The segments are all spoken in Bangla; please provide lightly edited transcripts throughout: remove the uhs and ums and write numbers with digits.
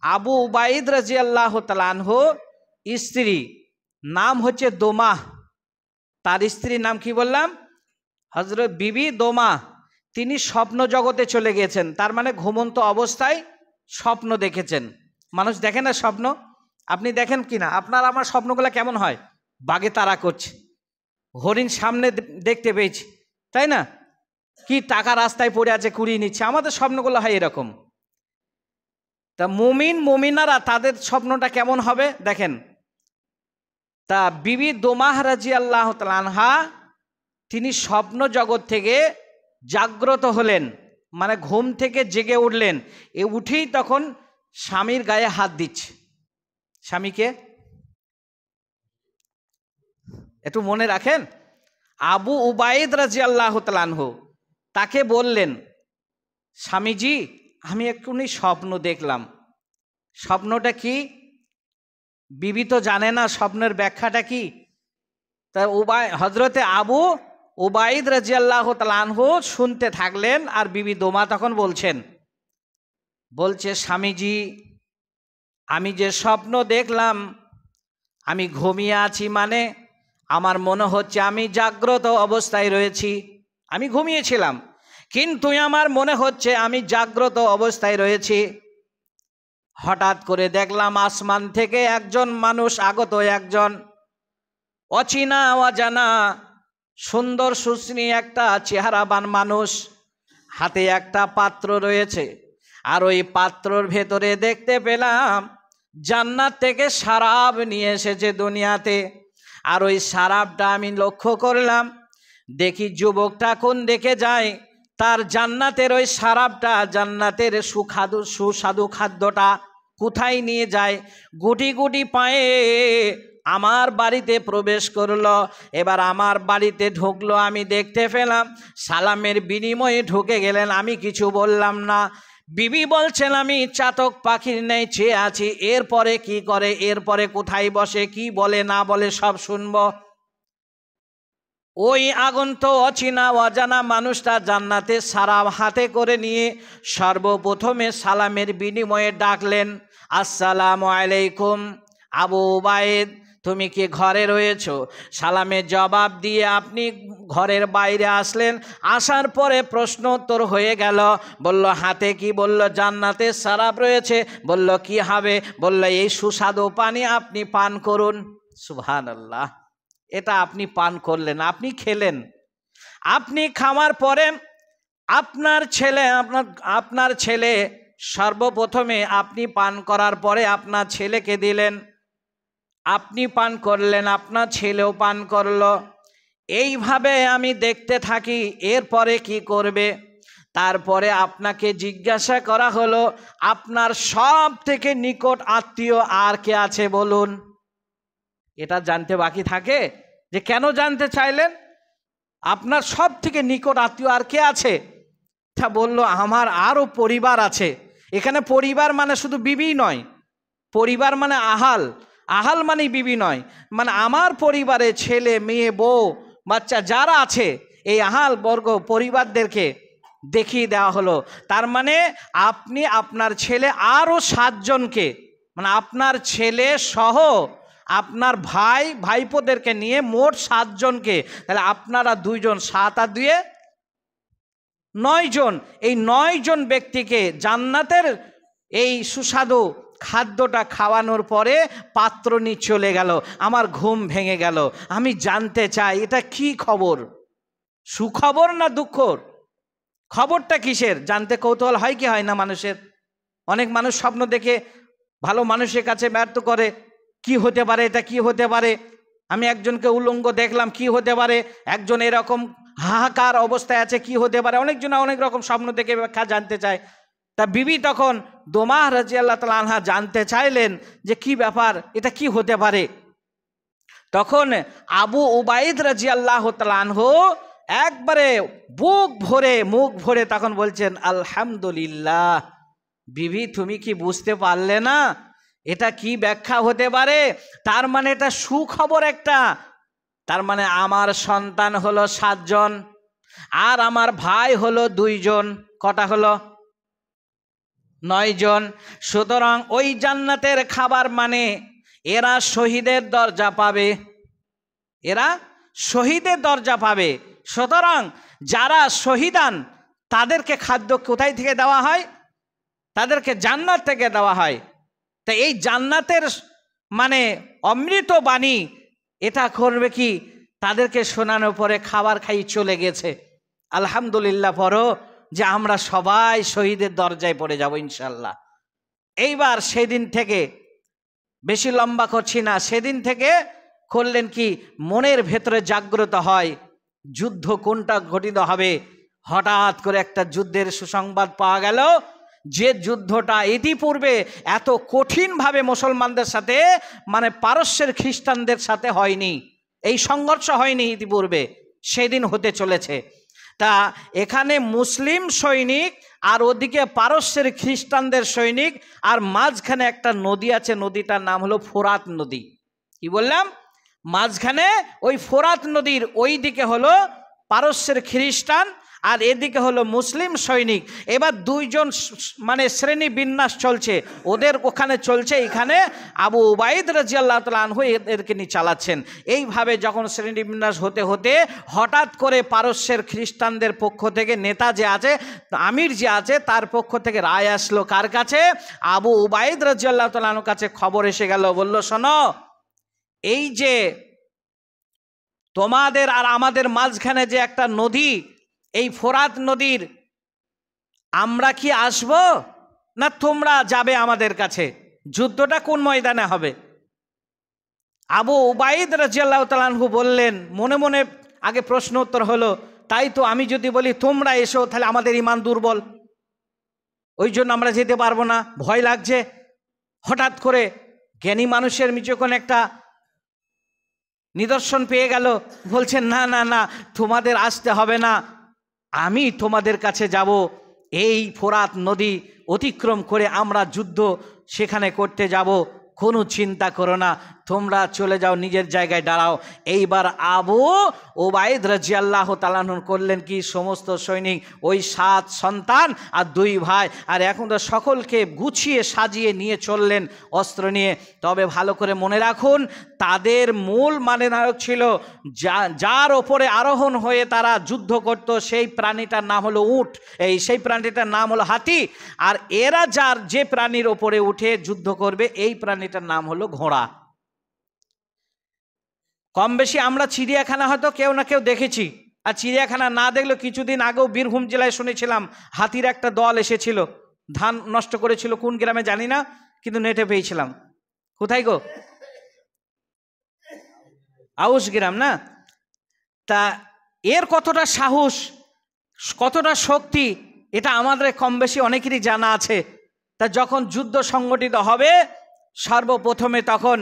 আবু উবাইদ রাদিয়াল্লাহু তাআলা আনহু স্ত্রী নাম হচ্ছে দোমাহ। তার স্ত্রীর নাম কি বললাম? হযরত বিবি দোমাহ। তিনি স্বপ্ন জগতে চলে গেছেন, তার মানে ঘুমন্ত অবস্থায় স্বপ্ন দেখেছেন। মানুষ দেখে না স্বপ্ন? আপনি দেখেন কি না? আপনার আমার স্বপ্নগুলো কেমন হয়? বাগে তাড়া করছে, হরিণ সামনে দেখতে পেয়েছি, তাই না? কি টাকা রাস্তায় পড়ে আছে, কুড়িয়ে নিচ্ছে। আমাদের স্বপ্নগুলো হয় এরকম। তা মুমিন মুমিনারা তাদের স্বপ্নটা কেমন হবে দেখেন। তা বিবি দোমাহ রাদিয়াল্লাহু তাআলা আনহা তিনি স্বপ্ন জগৎ থেকে জাগ্রত হলেন, মানে ঘুম থেকে জেগে উঠলেন। উঠেই তখন স্বামীর গায়ে হাত দিচ্ছে। স্বামীকে একটু মনে রাখেন, আবু উবাইদ রাদিয়াল্লাহু তাআলা আনহু তাকে বললেন, স্বামীজি আমি এক্ষুনি স্বপ্ন দেখলাম। স্বপ্নটা কি? বিবি তো জানে না স্বপ্নের ব্যাখ্যাটা কি। তা হযরতে আবু উবাইদ রাদিয়াল্লাহু তাআলা আনহু শুনতে থাকলেন, আর বিবি দোমা তখন বলছে স্বামীজি আমি যে স্বপ্ন দেখলাম, আমি ঘুমিয়ে আছি, মানে আমার মনে হচ্ছে আমি জাগ্রত অবস্থায় রয়েছি। আমি ঘুমিয়েছিলাম কিন্তু আমার মনে হচ্ছে আমি জাগ্রত অবস্থায় রয়েছি। হঠাৎ করে দেখলাম আসমান থেকে একজন মানুষ আগত, একজন অচেনা অজানা সুন্দর সুশ্রী একটা চেহারাবান মানুষ, হাতে একটা পাত্র রয়েছে, আর ওই পাত্রর ভেতরে দেখতে পেলাম জান্নাত থেকে শরাব নিয়ে এসেছে দুনিয়াতে। আর ওই শরাবটা আমি লক্ষ্য করলাম, দেখি যুবকটা কোন দিকে যায়, তার জান্নাতের ওই শরাবটা, জান্নাতের সুস্বাদু খাদ্যটা কোথায় নিয়ে যায়? গুটি গুটি পায়ে আমার বাড়িতে প্রবেশ করলো। এবার আমার বাড়িতে ঢুকলো, আমি দেখতে পেলাম সালামের বিনিময়ে ঢুকে গেলেন, আমি কিছু বললাম না। বিবি বলছেন আমি চাতক পাখির ন্যায় চেয়ে আছি, এরপরে কি করে, এরপরে কোথায় বসে, কি বলে না বলে সব শুনবো। ওই আগন্ত অচেনা অজানা মানুষটা জান্নাতে শরাব হাতে করে নিয়ে সর্বপ্রথমে সালামের বিনিময়ে ডাকলেন, আসসালামু আলাইকুম আবু উবাইদ, তুমি কি ঘরে রয়েছো? সালামের জবাব দিয়ে আপনি ঘরের বাইরে আসলেন। আসার পরে প্রশ্ন উত্তর হয়ে গেল। বলল হাতে কি? বলল জান্নাতে শরাব রয়েছে। বলল কি হবে? বলল এই সুস্বাদু পানি আপনি পান করুন। সুবহানাল্লাহ। এটা আপনি পান করলেন, আপনি খেলেন। আপনি খাওয়ার পরে আপনার ছেলে সর্বপ্রথমে আপনি পান করার পরে আপনার ছেলেকে দিলেন, আপনি পান করলেন, আপনার ছেলেও পান করলো। এইভাবে আমি দেখতে থাকি, এরপরে কি করবে? তারপরে আপনাকে জিজ্ঞাসা করা হলো, আপনার সব থেকে নিকট আত্মীয় আর কে আছে বলুন। এটা জানতে বাকি থাকে যে কেন জানতে চাইলেন? আপনার সব থেকে নিকট আত্মীয় আর কে আছে? তা বললো আমার আরও পরিবার আছে। এখানে পরিবার মানে শুধু বিবি নয়, পরিবার মানে আহাল, আহাল মানে বিবি নয়, মানে আমার পরিবারে ছেলে মেয়ে বউ বাচ্চা যারা আছে, এই আহাল বর্গ পরিবারদেরকে দেখিয়ে দেওয়া হলো। তার মানে আপনি আপনার ছেলে আরও 7 জনকে, মানে আপনার ছেলে সহ আপনার ভাইপোদেরকে নিয়ে মোট 7 জনকে, তাহলে আপনারা 2 জন, 7 আর 2 9 জন। এই 9 জন ব্যক্তিকে জান্নাতের এই সুস্বাদু খাদ্যটা খাওয়ানোর পরে পাত্র নিয়ে চলে গেল। আমার ঘুম ভেঙে গেল। আমি জানতে চাই এটা কি খবর, সুখবর না দুঃখর? খবরটা কিসের জানতে কৌতূহল হয় কি হয় না মানুষের? অনেক মানুষ স্বপ্ন দেখে ভালো মানুষের কাছে ব্যর্থ করে, কি হতে পারে, এটা কি হতে পারে? আমি একজনকে উলঙ্গ দেখলাম, কি হতে পারে? একজন এরকম হাহাকার অবস্থায় আছে, কি হতে পারে? অনেকজন অনেক রকম স্বপ্ন দেখে ব্যাখ্যা জানতে চায়। তা বিবি তখন দোমাহ রাদিয়াল্লাহু তাআলা আনহা জানতে চাইলেন যে কি ব্যাপার, এটা কি হতে পারে? তখন আবু উবাইদ রাদিয়াল্লাহু তাআলা আনহু একবারে মুখ ভরে তখন বলছেন আলহামদুলিল্লাহ। বিবি তুমি কি বুঝতে পারলে না এটা কি ব্যাখ্যা হতে পারে? তার মানে এটা সুখবর একটা। তার মানে আমার সন্তান হলো 7 জন, আর আমার ভাই হলো 2 জন। কটা হলো? 9 জন। সুতরাং ওই জান্নাতের খাবার মানে এরা শহীদের দরজা পাবে, এরা শহীদের দরজা পাবে। সুতরাং যারা শহীদান তাদেরকে খাদ্য কোথায় থেকে দেওয়া হয়? তাদেরকে জান্নাত থেকে দেওয়া হয়। তো এই জান্নাতের মানে অমৃত বাণী এটা করবে কি? তাদেরকে শোনানোর পরে খাবার খাই চলে গেছে। আলহামদুলিল্লাহ পড়ো যে আমরা সবাই শহীদের দরজায় পড়ে যাব ইনশাল্লাহ। এইবার সেদিন থেকে, বেশি লম্বা করছি না, সেদিন থেকে করলেন কি মনের ভেতরে জাগ্রত হয় যুদ্ধ কোনটা ঘটিত হবে। হঠাৎ করে একটা যুদ্ধের সুসংবাদ পাওয়া গেল, যে যুদ্ধটা ইতিপূর্বে এত কঠিনভাবে মুসলমানদের সাথে মানে পারস্যের খ্রিস্টানদের সাথে হয়নি, এই সংঘর্ষ হয়নি ইতিপূর্বে, সেদিন হতে চলেছে। তা এখানে মুসলিম সৈনিক আর ওদিকে পারস্যের খ্রিস্টানদের সৈনিক, আর মাঝখানে একটা নদী আছে, নদীটার নাম হলো ফোরাত নদী। কি বললাম? মাঝখানে ওই ফোরাত নদীর ওই দিকে হলো পারস্যের খ্রিস্টান আর এদিকে হলো মুসলিম সৈনিক। এবার দুইজন মানে শ্রেণী বিন্যাস চলছে ওদের ওখানে, চলছে এখানে আবু উবাইদ রাদিয়াল্লাহু তাআলা আনহু এদেরকে নিয়ে চালাচ্ছেন। এইভাবে যখন শ্রেণী বিন্যাস হতে হতে হঠাৎ করে পারস্যের খ্রিস্টানদের পক্ষ থেকে নেতা যে আছে, আমির যে আছে, তার পক্ষ থেকে রায় আসলো কার কাছে? আবু উবাইদ রাদিয়াল্লাহু তাআলা আনহুর কাছে খবর এসে গেল। বলল, শোনো, এই যে তোমাদের আর আমাদের মাঝখানে যে একটা নদী, এই ফোরাত নদীর, আমরা কি আসব না তোমরা যাবে আমাদের কাছে? যুদ্ধটা কোন ময়দানে হবে? আবু উবাইদ রাদিয়াল্লাহু তাআলা আনহু বললেন, মনে মনে আগে প্রশ্ন উত্তর হলো, তাই তো, আমি যদি বলি তোমরা এসো তাহলে আমাদের ঈমান দুর্বল, ওই জন্য আমরা যেতে পারবো না, ভয় লাগছে। হঠাৎ করে জ্ঞানী মানুষের যখন একটা নিদর্শন পেয়ে গেল, বলছেন না না না, তোমাদের আসতে হবে না, আমি তোমাদের কাছে যাব, এই ফোরাত নদী অতিক্রম করে আমরা যুদ্ধ সেখানে করতে যাব, কোনো চিন্তা করো না, তোমরা চলে যাও, নিজের জায়গায় দাঁড়াও। এইবার আবু উবাইদ রাদিয়াল্লাহু তাআলা আনহু করলেন কি, সমস্ত সৈনিক, ওই 7 সন্তান আর 2 ভাই, আর এখন তো সকলকে গুছিয়ে সাজিয়ে নিয়ে চললেন অস্ত্র নিয়ে। তবে ভালো করে মনে রাখুন, তাদের মূল মানে নায়ক ছিল যার ওপরে আরোহণ হয়ে তারা যুদ্ধ করত, সেই প্রাণীটার নাম হলো উট, সেই প্রাণীটার নাম হলো হাতি। আর এরা যে প্রাণীর ওপরে উঠে যুদ্ধ করবে, এই প্রাণীটার নাম হলো ঘোড়া। কম বেশি আমরা চিড়িয়াখানা হয়তো কেউ না কেউ দেখেছি, আর চিড়িয়াখানা না দেখলেও কিছুদিন আগেও বীরভূম জেলায় শুনেছিলাম হাতির একটা দল এসেছিল, ধান নষ্ট করেছিল, কোন গ্রামে জানি না, কিন্তু নেটে পেয়েছিলাম। কোথায় গো? আউশ গ্রাম না? তা এর কতটা সাহস, কতটা শক্তি, এটা আমাদের কম বেশি অনেকেরই জানা আছে। তা যখন যুদ্ধ সংগঠিত হবে, সর্বপ্রথমে তখন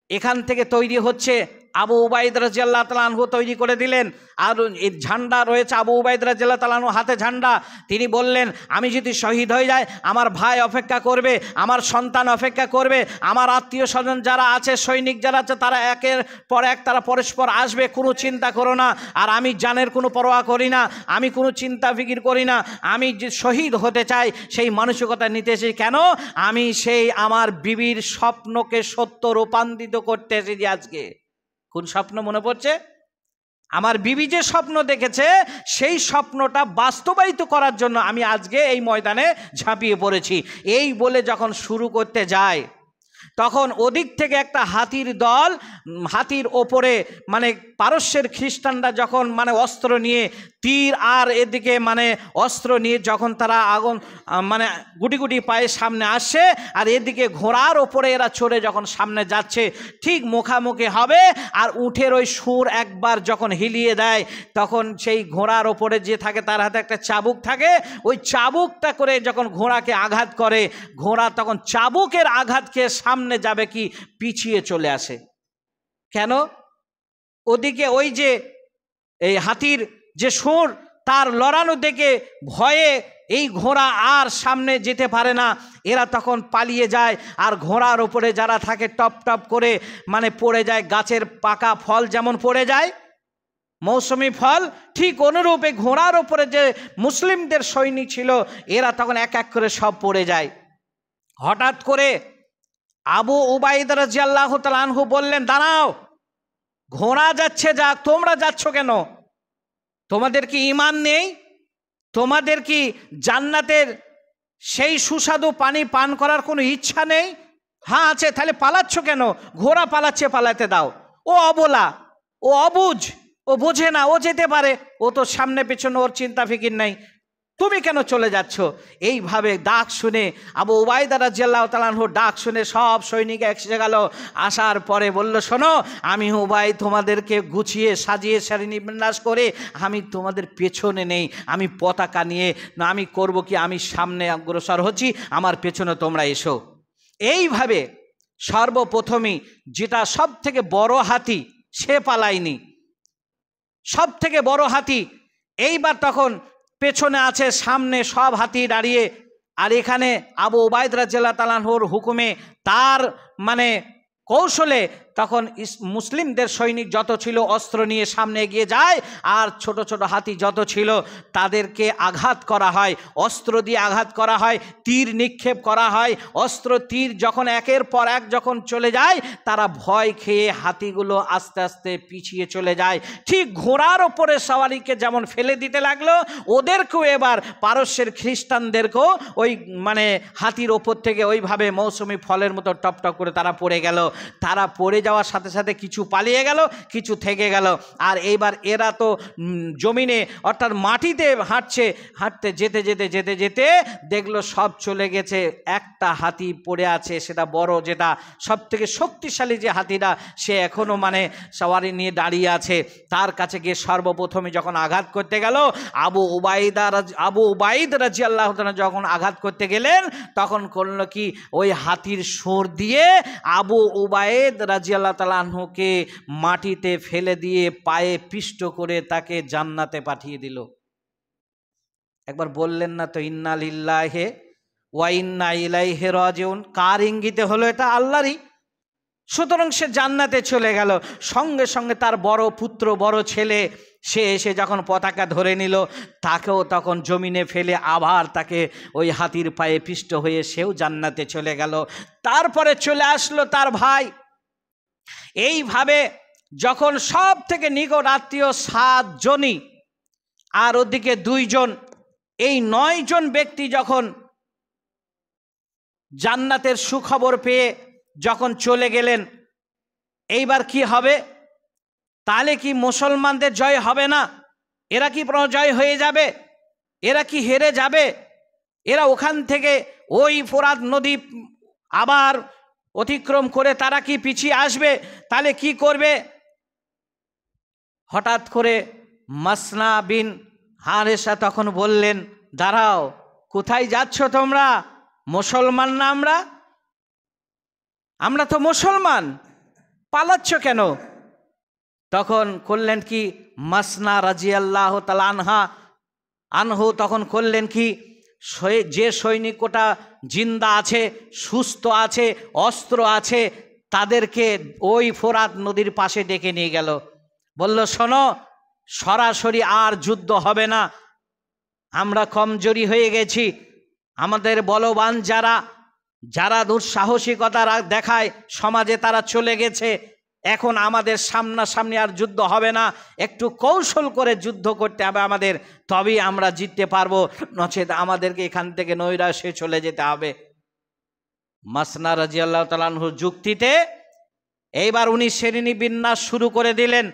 এখান থেকে তৈরি হচ্ছে, আবু উবাইদ রাদিয়াল্লাহু তাআলা আনহু তৈরি করে দিলেন। আর এই ঝান্ডা রয়েছে, আবু উবাইদ রাদিয়াল্লাহু তাআলা আনহু হাতে ঝান্ডা। তিনি বললেন, আমি যদি শহীদ হয়ে যাই, আমার ভাই অপেক্ষা করবে, আমার সন্তান অপেক্ষা করবে, আমার আত্মীয় স্বজন যারা আছে, সৈনিক যারা আছে, তারা একের পর এক তারা পরস্পর আসবে, কোনো চিন্তা করো না। আর আমি জানের কোনো পরোয়া করি না, আমি কোনো চিন্তা ফিকির করি না, আমি যে শহীদ হতে চাই সেই মানসিকতা নিতে এসেছি। কেন? আমি সেই আমার বিবির স্বপ্নকে সত্য রূপান্তরিত করতে এসেছি আজকে। কোন স্বপ্ন মনে পড়ছে? আমার বিবি যে স্বপ্ন দেখেছে, সেই স্বপ্নটা বাস্তবায়িত করার জন্য আমি আজকে এই ময়দানে ঝাঁপিয়ে পড়েছি। এই বলে যখন শুরু করতে যায়, তখন ওদিক থেকে একটা হাতির দল, হাতির ওপরে মানে পারস্যের খ্রিস্টানরা যখন মানে অস্ত্র নিয়ে, তীর আর এদিকে মানে অস্ত্র নিয়ে যখন তারা আগুন মানে গুটি গুটি পায়ে সামনে আসছে, আর এদিকে ঘোড়ার ওপরে এরা চড়ে যখন সামনে যাচ্ছে, ঠিক মুখামুখি হবে, আর উটের ওই সুর একবার যখন হিলিয়ে দেয়, তখন সেই ঘোড়ার ওপরে যে থাকে তার হাতে একটা চাবুক থাকে, ওই চাবুকটা করে যখন ঘোড়াকে আঘাত করে, ঘোড়া তখন চাবুকের আঘাতকে সামনে যাবে কি পিছিয়ে চলে আসে। কেন? ওদিকে ওই যে এই হাতির যে সুর, তার লড়ানো দেখে ভয়ে এই ঘোড়া আর সামনে যেতে পারে না, এরা তখন পালিয়ে যায়। আর ঘোড়ার ওপরে যারা থাকে টপ টপ করে মানে পড়ে যায়, গাছের পাকা ফল যেমন পড়ে যায়, মৌসুমি ফল। ঠিক অনুরূপে ঘোড়ার উপরে যে মুসলিমদের সৈনিক ছিল এরা তখন এক এক করে সব পড়ে যায়। হঠাৎ করে আবু উবাইদা রাদিয়াল্লাহু তাআলা আনহু বললেন, দাঁড়াও, ঘোড়া যাচ্ছে যাক, তোমরা যাচ্ছ কেন? তোমাদের কি ঈমান নেই? তোমাদের কি জান্নাতের সেই সুস্বাদু পানি পান করার কোনো ইচ্ছা নেই? হ্যাঁ আছে, তাহলে পালাচ্ছ কেন? ঘোড়া পালাচ্ছে, পালাতে দাও। ও অবলা, ও অবুঝ, ও বোঝে না, ও যেতে পারে, ও তো সামনে পেছনে ওর চিন্তা ফিকির নাই, তুমি কেন চলে যাচ্ছ? এইভাবে ডাক শুনে আবু উবাইদা রাদিয়াল্লাহু তাআলা আনহু ডাক শুনে সব সৈনিক একসে গেল। আসার পরে বলল, শোনো, আমি উবাই তোমাদেরকে গুছিয়ে সাজিয়ে সারিনি বিন্যাস করে আমি তোমাদের পেছনে নেই, আমি পতাকা নিয়ে না, আমি করব কি, আমি সামনে অগ্রসর হচ্ছি, আমার পেছনে তোমরা এসো। এইভাবে সর্বপ্রথমই যেটা সব থেকে বড় হাতি সে পালায়নি, সব থেকে বড় হাতি এইবার তখন পেছনে আছে, সামনে সব হাতি দাঁড়িয়ে। আর এখানে আবু উবাইদা রাদিয়াল্লাহু তাআলা আনহুর হুকুমে তার মানে কৌশলে তখন মুসলিমদের সৈনিক যত ছিল অস্ত্র নিয়ে সামনে এগিয়ে যায়, আর ছোট ছোট হাতি যত ছিল তাদেরকে আঘাত করা হয়, অস্ত্র দিয়ে আঘাত করা হয়, তীর নিক্ষেপ করা হয়। অস্ত্র তীর যখন একের পর এক যখন চলে যায়, তারা ভয় খেয়ে হাতিগুলো আস্তে আস্তে পিছিয়ে চলে যায়। ঠিক ঘোড়ার ওপরে সওয়ারিকে যেমন ফেলে দিতে লাগলো, ওদেরকেও এবার পারস্যের খ্রিস্টানদেরকেও ওই মানে হাতির ওপর থেকে ওইভাবে মৌসুমি ফলের মতো টপ টপ করে তারা পড়ে গেল। তারা পড়ে যাওয়ার সাথে সাথে কিছু পালিয়ে গেল, কিছু থেকে গেল। আর এইবার এরা তো জমিনে অর্থাৎ মাটিতে হাঁটছে, হাঁটতে যেতে যেতে যেতে যেতে দেখলো সব চলে গেছে, একটা হাতি পড়ে আছে, সেটা বড়, যেটা সব থেকে শক্তিশালী যে হাতিটা, সে এখনো মানে সওয়ারি নিয়ে দাঁড়িয়ে আছে। তার কাছে গিয়ে সর্বপ্রথমে যখন আঘাত করতে গেল, আবু উবাইদ রাদিয়াল্লাহু তাআলা যখন আঘাত করতে গেলেন, তখন করলো কি, ওই হাতির সুর দিয়ে আবু উবাইদ রাদিয়াল্লাহু তাআলা আনহুকে মাটিতে ফেলে দিয়ে পায়ে পিষ্ট করে তাকে জান্নাতে পাঠিয়ে দিল। একবার বললেন না তো, ইন্না লিল্লাহি ওয়া ইন্না ইলাইহি রাজিউন? কার ইঙ্গিতে হলো এটা? আল্লাহরই। সুতরাং সে জান্নাতে চলে গেল। সঙ্গে সঙ্গে তার বড় পুত্র, বড় ছেলে, সে এসে যখন পতাকা ধরে নিল, তাকেও তখন জমিনে ফেলে আবার তাকে ওই হাতির পায়ে পিষ্ট হয়ে সেও জান্নাতে চলে গেল। তারপরে চলে আসলো তার ভাই। এইভাবে যখন সব থেকে নিকট আত্মীয় 7 জনই আর ওদিকে 2 জন, এই 9 জন ব্যক্তি যখন জান্নাতের সুখবর পেয়ে যখন চলে গেলেন, এইবার কি হবে? তাহলে কি মুসলমানদের জয় হবে না? এরা কি পরাজয় হয়ে যাবে? এরা কি হেরে যাবে? এরা ওখান থেকে ওই ফোরাত নদী আবার অতিক্রম করে তারা কি পিছিয়ে আসবে? তাহলে কি করবে? হঠাৎ করে মাসনা বিন হারেসা তখন বললেন, দাঁড়াও, কোথায় যাচ্ছ তোমরা? মুসলমান না আমরা তো মুসলমান, পালাচ্ছ কেন? তখন করলেন কি, মাসনা রাদিয়াল্লাহু তাআলা আনহু তখন করলেন কি, যে সৈনিকটা জিন্দা আছে, সুস্থ আছে, অস্ত্র আছে, তাদেরকে ওই ফোরাত নদীর পাশে ডেকে নিয়ে গেল। বলল, শোনো, সরাসরি আর যুদ্ধ হবে না, আমরা কমজোরি হয়ে গেছি। আমাদের বলবান যারা দুঃসাহসিকতা দেখায় সমাজে, তারা চলে গেছে। এখন আমাদের সামনাসামনি আর যুদ্ধ হবে না, একটু কৌশল করে যুদ্ধ করতে হবে আমাদের, তবেই আমরা জিততে পারবো, নচেত আমাদেরকে এখান থেকে নৈরাশ্যে চলে যেতে হবে। মাসনা রাদিয়াল্লাহু তাআলা আনহুর যুক্তিতে এইবার উনি শ্রেণী বিন্যাস শুরু করে দিলেন।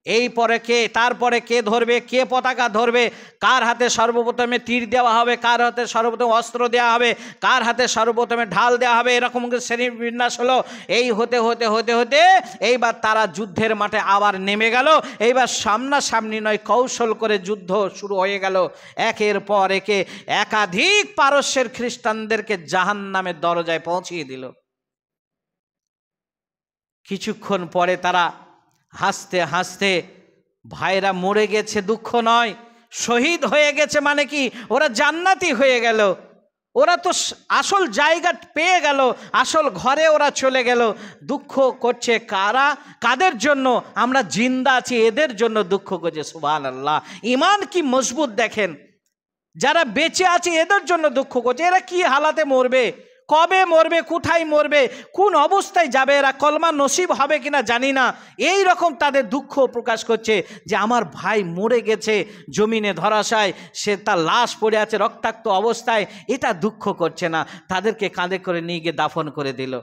এই পরে কে, তারপরে কে ধরবে, কে পতাকা ধরবে, কার হাতে সর্বপ্রথমে তীর দেওয়া হবে, কার হাতে সর্বপ্রথম অস্ত্র দেওয়া হবে, কার হাতে সর্বপ্রথমে ঢাল দেওয়া হবে, এরকম শ্রেণী বিন্যাস হলো। এই হতে হতে হতে হতে এইবার তারা যুদ্ধের মাঠে আবার নেমে গেল। এইবার সামনাসামনি নয়, কৌশল করে যুদ্ধ শুরু হয়ে গেল। একের পর একে একাধিক পারস্যের খ্রিস্টানদেরকে জাহান্নামের দরজায় পৌঁছিয়ে দিল। কিছুক্ষণ পরে তারা হাসতে হাসতে, ভাইরা মরে গেছে দুঃখ নয়, শহীদ হয়ে গেছে মানে কি, ওরা জান্নাতি হয়ে গেল, ওরা তো আসল জায়গা পেয়ে গেল, আসল ঘরে ওরা চলে গেল। দুঃখ করছে কারা, কাদের জন্য? আমরা জিন্দা আছি এদের জন্য দুঃখ করছে। সুবহানাল্লাহ, ঈমান কি মজবুত দেখেন। যারা বেঁচে আছে এদের জন্য দুঃখ করছে। এরা কি হালাতে মরবে, কবে মরবে, কোথায় মরবে, কোন অবস্থায় যাবে, এরা কলমা নসিব হবে কিনা জানি না, এই রকম তাদের দুঃখ প্রকাশ করছে যে আমার ভাই মরে গেছে জমিনে ধরাশায়, সে তার লাশ পড়ে আছে রক্তাক্ত অবস্থায়, এটা দুঃখ করছে না, তাদেরকে কাঁধে করে নিয়ে গিয়ে দাফন করে দিল।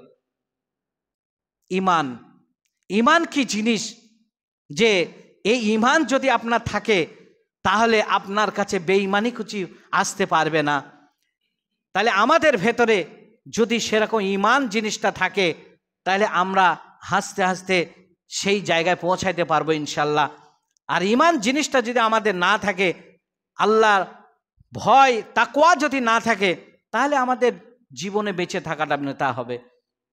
ঈমান, ঈমান কি জিনিস, যে এই ঈমান যদি আপনার থাকে তাহলে আপনার কাছে বেঈমানি কিছু আসতে পারবে না। তাহলে আমাদের ভেতরে যদি সেরকম ঈমান জিনিসটা থাকে তাহলে আমরা হাসতে হাসতে সেই জায়গায় পৌঁছাইতে পারবো ইনশাল্লাহ। আর ঈমান জিনিসটা যদি আমাদের না থাকে, আল্লাহর ভয় তাকওয়া যদি না থাকে, তাহলে আমাদের জীবনে বেঁচে থাকাটা তা হবে,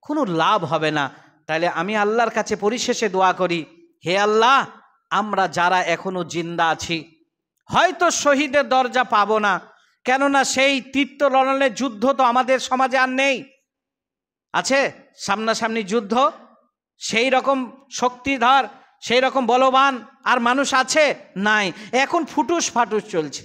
কোনো লাভ হবে না। তাহলে আমি আল্লাহর কাছে পরিশেষে দোয়া করি, হে আল্লাহ, আমরা যারা এখনো জিন্দা আছি, হয়তো শহীদের দরজা পাবো না, কেননা সেই তীর্থ রণের যুদ্ধ তো আমাদের সমাজে আর নেই। আছে সামনাসামনি যুদ্ধ, সেই রকম শক্তিধর, সেই রকম বলবান আর মানুষ আছে? নাই। এখন ফুটুস ফাটুস চলছে,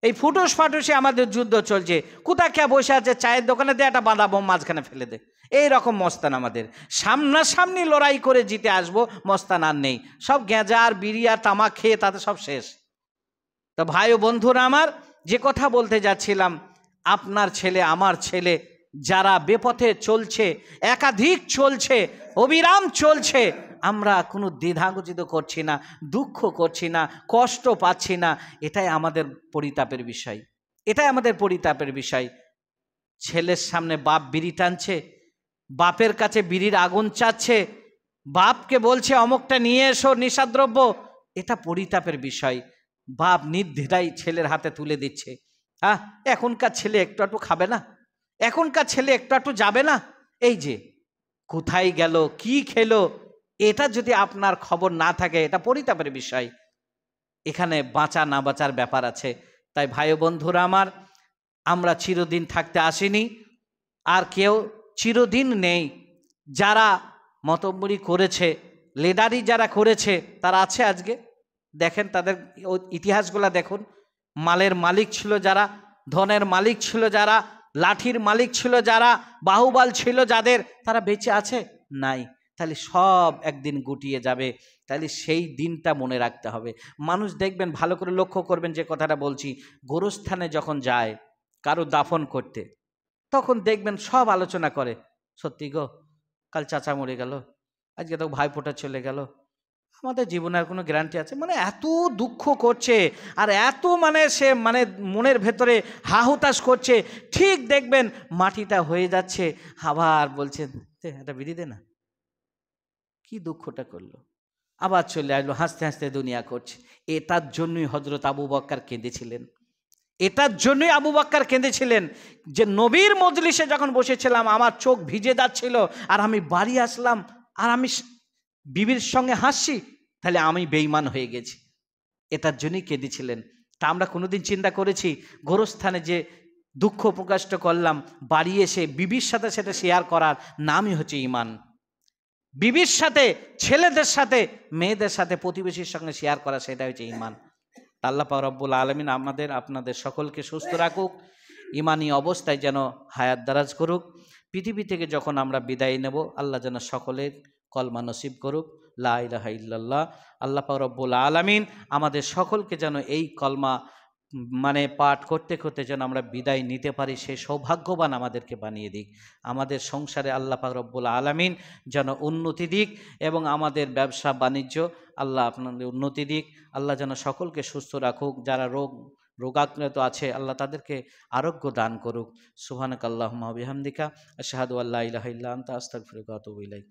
এই ফুটুস ফাটুসে আমাদের যুদ্ধ চলছে। কোথা কে বসে আছে চায়ের দোকানে, দে একটা বাঁধা বোম মাঝখানে ফেলে দে, এই রকম মস্তান আমাদের। সামনাসামনি লড়াই করে জিতে আসবো মস্তান আর নেই, সব গেঁজা আর বিড়ি আর তামাক খেয়ে তাতে সব শেষ। তো ভাই ও বন্ধুরা আমার, যে কথা বলতে যাচ্ছিলাম, আপনার ছেলে আমার ছেলে যারা বেপথে চলছে, একাধিক চলছে, অবিরাম চলছে, আমরা কোনো দ্বিধাগতিত করছি না, দুঃখ করছি না, কষ্ট পাচ্ছি না, এটাই আমাদের পরিতাপের বিষয়, এটাই আমাদের পরিতাপের বিষয়। ছেলের সামনে বাপ বিড়ি টানছে, বাপের কাছে বিড়ির আগুন চাচ্ছে, বাপকে বলছে অমুকটা নিয়ে এসো নিশাদ্রব্য, এটা পরিতাপের বিষয়। বাপ নির্দ্বিধায় ছেলের হাতে তুলে দিচ্ছে। এখনকার ছেলে একটু একটু খাবে না, এখনকার ছেলে একটু একটু যাবে না, এই যে কোথায় গেল, কি খেলো, এটা যদি আপনার খবর না থাকে, এটা পরিতাপের বিষয়। এখানে বাঁচা না বাঁচার ব্যাপার আছে। তাই ভাই বন্ধুরা আমার, আমরা চিরদিন থাকতে আসিনি, আর কেউ চিরদিন নেই। যারা মতম্বরি করেছে, লিডারি যারা করেছে, তারা আছে আজকে, দেখেন তাদের ইতিহাসগুলা দেখুন। মালের মালিক ছিল যারা, ধনের মালিক ছিল যারা, লাঠির মালিক ছিল যারা, বাহুবল ছিল যাদের, তারা বেঁচে আছে? নাই। তাহলে সব একদিন গুটিয়ে যাবে। তাহলে সেই দিনটা মনে রাখতে হবে। মানুষ দেখবেন, ভালো করে লক্ষ্য করবেন যে কথাটা বলছি, গোরস্থানে যখন যায় কারো দাফন করতে, তখন দেখবেন সব আলোচনা করে, সত্যি গো কাল চাচা মরে গেল, আজকে তো ভাইফোঁটা চলে গেল, আমাদের জীবনের কোনো গ্যারান্টি আছে? মানে এত দুঃখ করছে, আর এত সে মনের ভেতরে হাহুতাশ করছে। ঠিক দেখবেন মাটিটা হয়ে যাচ্ছে, আবার বলছেন এটা বিড়ি দে না, কি দুঃখটা করলো, আবার চলে আসলো, হাসতে হাসতে দুনিয়া করছে। এটার জন্যই হযরত আবু বকর কেঁদেছিলেন, এটার জন্যই আবু বকর কেঁদেছিলেন যে নবীর মজলিসে যখন বসেছিলাম আমার চোখ ভিজে যাচ্ছিল, আর আমি বাড়ি আসলাম আর আমি বিবির সঙ্গে হাসছি, তাহলে আমি বেঈমান হয়ে গেছি। এটার জন্যই কেঁদেছিলেন। তা আমরা কোনোদিন চিন্তা করেছি গোরস্থানে যে দুঃখ প্রকাশ করলাম, বাড়ি এসে বিবির সাথে সেটা শেয়ার করার নামই হচ্ছে ঈমান। বিবির সাথে, ছেলেদের সাথে, মেয়েদের সাথে, প্রতিবেশীর সঙ্গে শেয়ার করা, সেটা হচ্ছে ঈমান। আল্লাহ পাক রব্বুল আলামিন আমাদের আপনাদের সকলকে সুস্থ রাখুক, ঈমানি অবস্থায় যেন হায়াত দারাজ করুক। পৃথিবী থেকে যখন আমরা বিদায় নেব, আল্লাহ যেন সকলের কলমা নসিব করুক, লা ইলাহা ইল্লাল্লাহ। আল্লাহ পাক রব্বুল আলামিন আমাদের সকলকে যেন এই কলমা পাঠ করতে করতে যেন আমরা বিদায় নিতে পারি, সেই সৌভাগ্যবান আমাদেরকে বানিয়ে দিক। আমাদের সংসারে আল্লাহ পাক রব্বুল আলামিন যেন উন্নতি দিক, এবং আমাদের ব্যবসা বাণিজ্য আল্লাহ আপনাদের উন্নতি দিক। আল্লাহ যেন সকলকে সুস্থ রাখুক, যারা রোগাক্রান্ত আছে আল্লাহ তাদেরকে আরোগ্য দান করুক। সুবহানাকাল্লাহুম্মা ওয়া বিহামদিকা আশহাদু আল্লা ইলাহা ইল্লা আনতা আস্তাগফিরুকা ওয়া আতুবু ইলাইক।